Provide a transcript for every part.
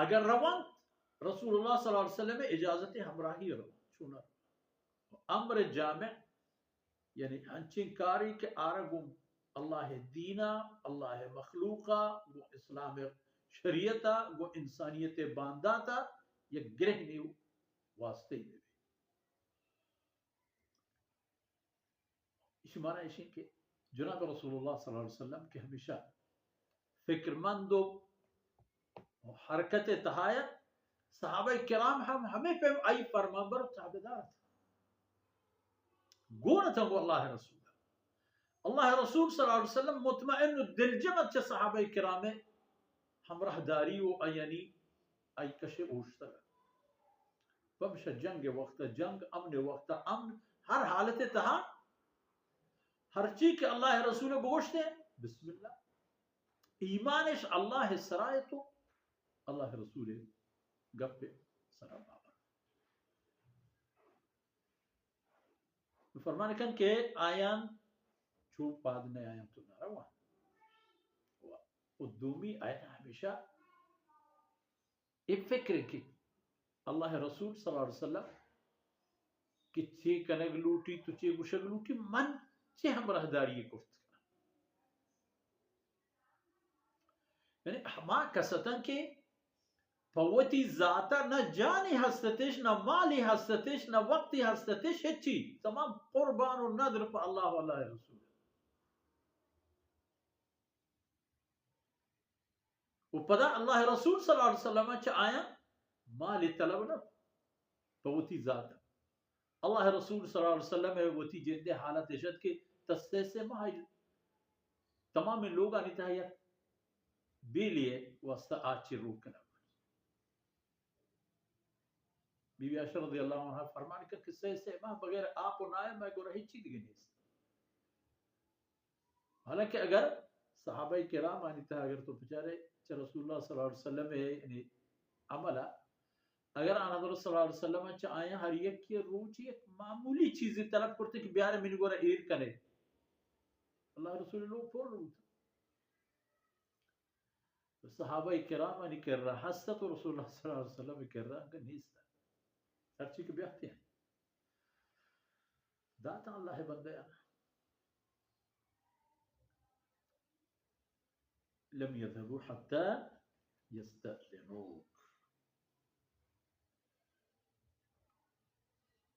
اگر روان رسول اللہ صلی اللہ علیہ وسلم اجازت ہمراہی روان چونا امر جامع یعنی ہنچن کاری کے آرگم اللہ دینا اللہ مخلوقہ گو اسلام شریعتا گو انسانیت بانداتا یہ گرہ نیو واسطے میں اس معنی ہے کہ جناب رسول اللہ صلی اللہ علیہ وسلم کے ہمیشہ فکر مند و حرکت تحایت صحابہ کرام ہمیں پہ آئی فرمانبر تابدار تھا گون تھا وہ اللہ رسول اللہ رسول صلی اللہ علیہ وسلم مطمئن دل جمت چا صحابہ کرام ہمراہ داری و اینی ای کشے اوشتر بمش جنگ وقت جنگ امن وقت امن ہر حالت تہا ہر چیز کہ اللہ رسول بگوشتے بسم اللہ ایمانش اللہ سرائے تو اللہ رسول گپ سرا بابا فرمانے کن کہ آیان چوب بعد نے آیان تو نہ روا قدومی آیان ہمیشہ ایک فکر کی اللہ رسول صلی اللہ علیہ وسلم کہ چی کنگ لوٹی تو چی گوشگ لوٹی من چی ہم رہداری کرت یعنی ہما کسطن کہ فوتی ذاتا نہ جانی ہستتش نہ مالی ہستتش نہ وقتی ہستتش ہچی تمام قربان و نظر پا اللہ و اللہ رسول و پدا اللہ رسول صلی اللہ علیہ وسلم چا آیا مالی طلب نہ فوتی ذاتا اللہ رسول صلی اللہ علیہ وسلم وتی جندے حالت اشد کے تستے سے مہاجر تمام لوگ آنی تاہیا بے لیے واسطہ آچی روک کنا بی بی عائشہ رضی اللہ عنہ فرمان کر کہ سے ماں بغیر آپ و نائے میں کو رہی چیز گئی نہیں حالانکہ اگر صحابہ کرام آنی تھا اگر تو بچارے رسول اللہ صلی اللہ علیہ وسلم یعنی عملہ اگر آن حضرت صلی اللہ علیہ وسلم چاہ آیا ہر یک کی روچی ایک معمولی چیزی طلب کرتے کہ بیارے منی گورا ایر کرے اللہ رسول لوگ پور رو تھا صحابہ کرام آنی کر رہا حسد تو رسول اللہ صلی اللہ علیہ وسلم کر رہا کہ نہیں ستا ہر چیز کے بیاہتے ہیں داتا اللہ بندے آنا لم يذهبوا حتى يستأذنوك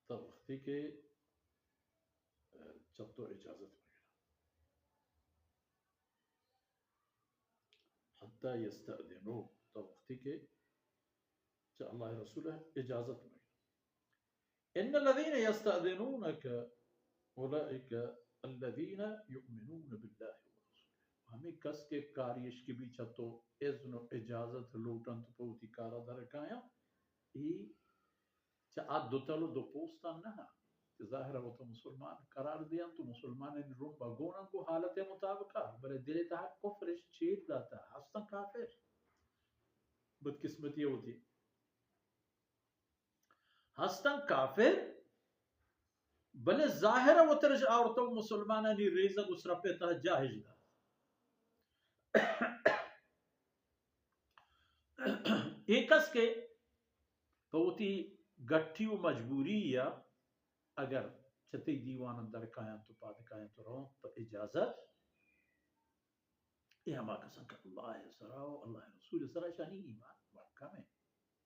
تب وقتی کے جب تو اجازت مگینا حتى يستأذنوك تب وقتی کے جب اللہ رسول اجازت مگینا ان الذين يستأذنونك اولئك الذين يؤمنون بالله ہمیں کس کے کاریش کی بھی چھتو اذن و اجازت لوٹن تو پوتی کارا درکایا ای چاہ دو تلو دو پوستان نہ ظاہر وہ تو مسلمان قرار دیا تو مسلمان ان روم باگونا کو حالت مطابقہ بلے دل تہا کفرش چیت داتا ہستن کافر بدقسمتی ہوتی ہستن کافر بلے ظاہر وہ ترج آورتو مسلمانانی ریزہ گسرہ پہ تہا جاہج دا ایک اس کے بہتی گٹھی و مجبوری یا اگر چھتی دیوان اندر کائیں تو پادکائیں تو رہوں تو اجازت یہ ہما کسان کہ اللہ سراؤ اللہ رسول سراؤ شانی ایمان واقع میں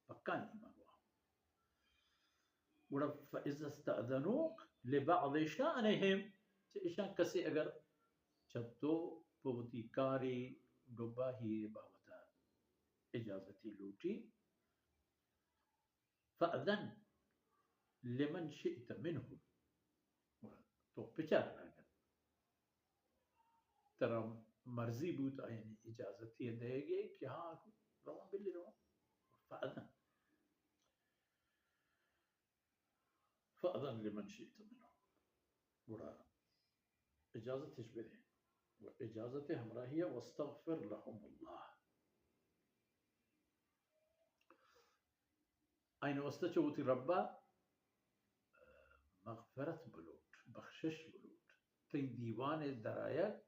پکا ایمان ہوا وڑا فَإِذَا اسْتَأْذَنُوكَ لِبَعْضِ شَأْنِهِمْ اشان کسی اگر چھتو بہتی کاری گبا ہی باوتا اجازتی لوٹی فأذن لمن شئت منه تو پچار اگر ترا مرضی بود یعنی اجازتی دے گے کہ ہاں روان بلی روان فأذن لمن شئت منه بڑا اجازت ہش برے و اجازت ہمراہیہ واستغفر لهم اللہ این واسطہ چوتی ربا مغفرت بلوٹ بخشش بلوٹ تی دیوان درایت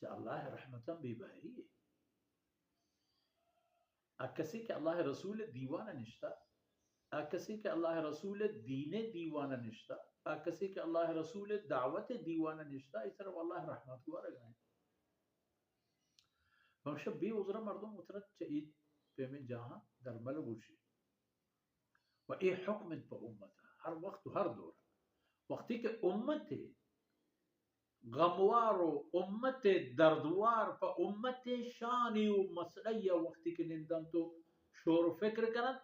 چا اللہ رحمتا بی بہری ہے کسی کہ اللہ رسول دیوانہ نشتا، کسی کہ اللہ رسول دین دیوانہ نشتا، کسی کہ اللہ رسول دعوت دیوانہ نشتا، اس طرح اللہ رحمت کو رگائیں ہمشہ بی عذرہ مردم اترت چاہید پیمن جہاں در ملگوشی و ای حکم پا امتا ہر وقت و ہر دور وقتی کہ امت غموار و امت دردوار پا امت شانی و مسئلہ وقتی کہ نندن تو شور و فکر کنن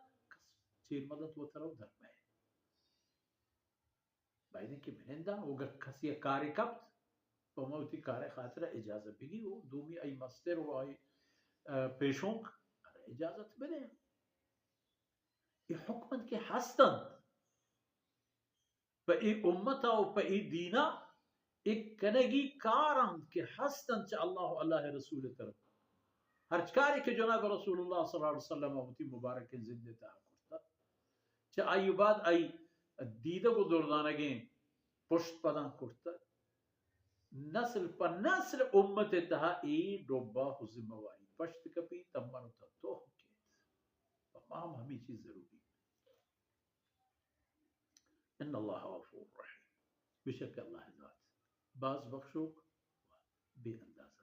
چیر مدد و طرف در میں بائدن کہ منندن اگر کسی کاری کبت پا موتی کاری خاطر اجازت بگی و دومی ای مستر و ای پیشونک اجازت بده یہ حکمت کے ہستن پا ای امتا و پا ای دینا ایک کنگی کارم کہ ہستن چا اللہ رسول طرف ہر چکاری کہ جناب رسول اللہ صلی اللہ علیہ وسلم ہوتی مبارک زندہ تا کرتا چا آئی بعد آئی دیدہ کو دردانگین پشت پدان کرتا نسل پا نسل امت تہا ای ڈوبا ہو ذمہواری پشت کپی تمن تا تو کے تمام ہمیں چیز ضروری ان اللہ غفور رحیم بشک اللہ ذات باز بخشوک بے اندازہ